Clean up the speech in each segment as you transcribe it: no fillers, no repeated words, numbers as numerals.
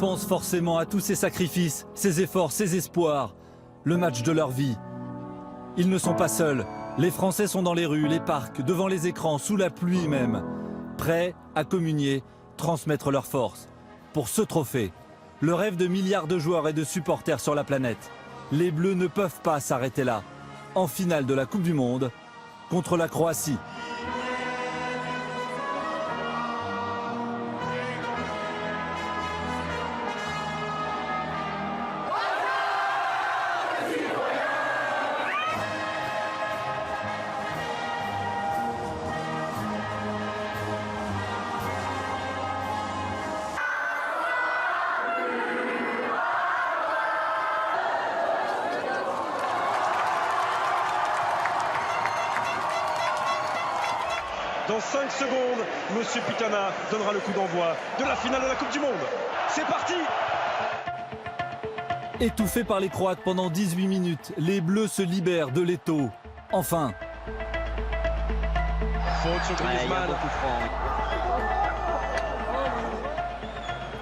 pensent forcément à tous ces sacrifices, ces efforts, ces espoirs, le match de leur vie. Ils ne sont pas seuls. Les Français sont dans les rues, les parcs, devant les écrans, sous la pluie même, prêts à communier, transmettre leur force. Pour ce trophée, le rêve de milliards de joueurs et de supporters sur la planète. Les Bleus ne peuvent pas s'arrêter là. En finale de la Coupe du Monde, contre la Croatie. Dans 5 secondes, Monsieur Pitana donnera le coup d'envoi de la finale de la Coupe du Monde. C'est parti! Étouffés par les Croates pendant 18 minutes, les Bleus se libèrent de l'étau. Enfin. Faute sur Griezmann.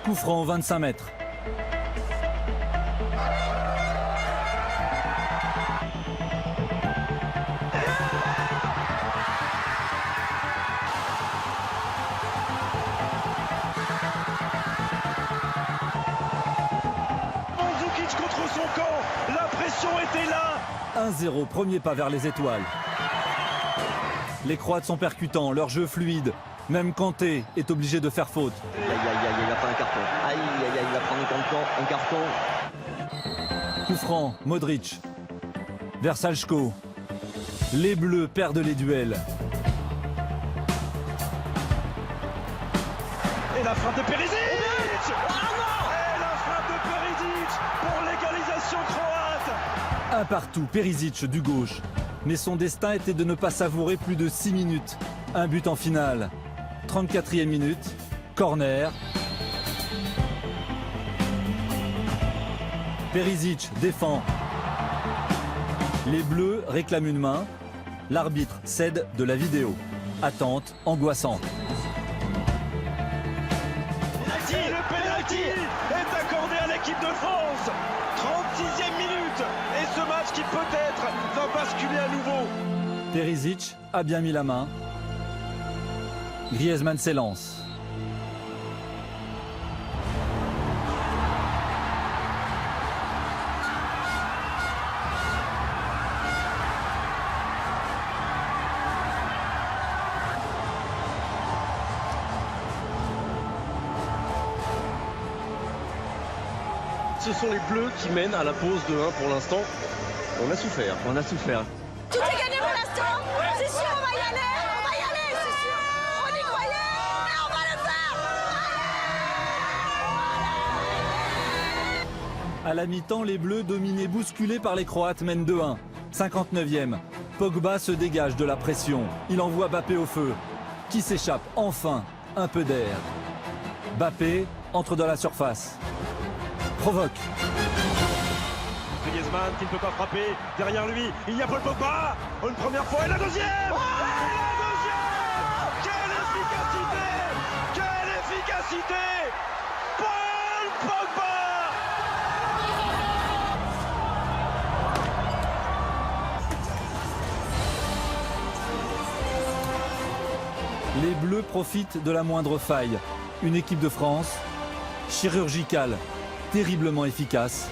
Coup franc aux 25 mètres. Était là. 1-0, premier pas vers les étoiles. Les Croates sont percutants, leur jeu fluide. Même Kanté est obligé de faire faute. Aïe, aïe, aïe, il a pas un carton. Aïe, aïe, aïe, il va prendre un carton. Coup franc, Modric. Versalchko. Les Bleus perdent les duels. Et la frappe de Perisic. Et la frappe de Perisic pour l'égalisation croate. Un partout, Perisic du gauche. Mais son destin était de ne pas savourer plus de 6 minutes. Un but en finale. 34e minute, corner. Perisic défend. Les Bleus réclament une main. L'arbitre cède de la vidéo. Attente angoissante. Et le penalty est accordé à l'équipe de France. 36e minute. Et ce match qui peut-être va basculer à nouveau. Perisic a bien mis la main. Griezmann s'élance. Ce sont les Bleus qui mènent à la pause de 1 pour l'instant. On a souffert. On a souffert. Tout est gagné pour l'instant. C'est sûr, on va y aller, c'est sûr. On y croyait, et on va le faire. À la mi-temps, les Bleus dominés, bousculés par les Croates, mènent 2-1. 59e. Pogba se dégage de la pression. Il envoie Mbappé au feu. Qui s'échappe enfin un peu d'air. Mbappé entre dans la surface. Provoque. Griezmann qui ne peut pas frapper. Derrière lui, il y a Paul Pogba. Une première fois et la deuxième. Et la deuxième. Quelle efficacité. Quelle efficacité. Paul Pogba. Les Bleus profitent de la moindre faille. Une équipe de France chirurgicale, terriblement efficace.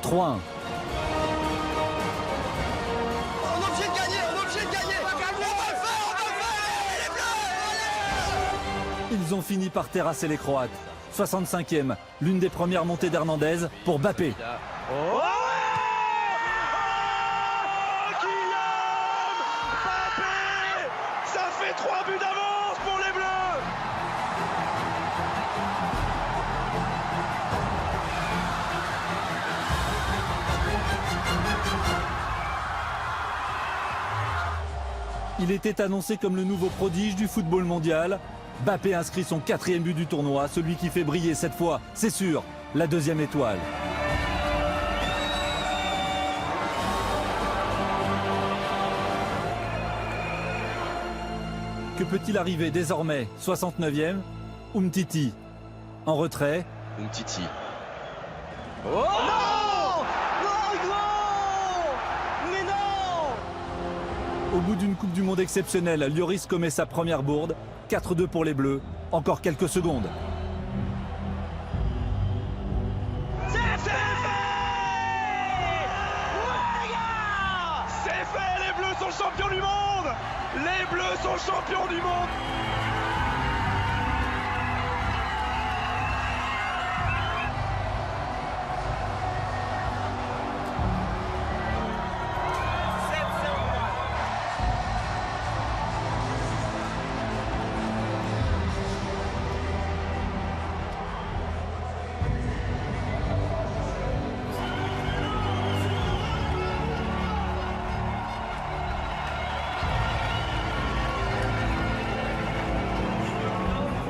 3-1. Ils ont fini par terrasser les Croates. 65e, l'une des premières montées d'Hernandez pour Mbappé. Oh, Kylian Mbappé. Ça fait 3 buts d'avance pour les Bleus. Il était annoncé comme le nouveau prodige du football mondial. Mbappé inscrit son 4e but du tournoi, celui qui fait briller cette fois, c'est sûr, la 2e étoile. Que peut-il arriver désormais? 69e, Umtiti en retrait. Umtiti. Non, gros. Mais non. Au bout d'une Coupe du Monde exceptionnelle, Lloris commet sa première bourde. 4-2 pour les Bleus. Encore quelques secondes. C'est fait. C'est fait, les Bleus sont champions du monde. Les Bleus sont champions du monde.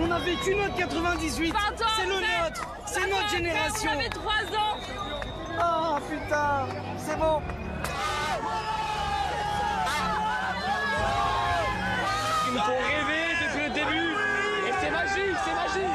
On a vécu notre 98, Pardon, c'est le mais- nôtre, c'est notre génération. Vous avez 3 ans. Oh putain, c'est bon. Ils nous font rêver depuis le début. Et c'est magique, c'est magique.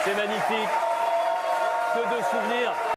C'est magnifique. Que de souvenirs.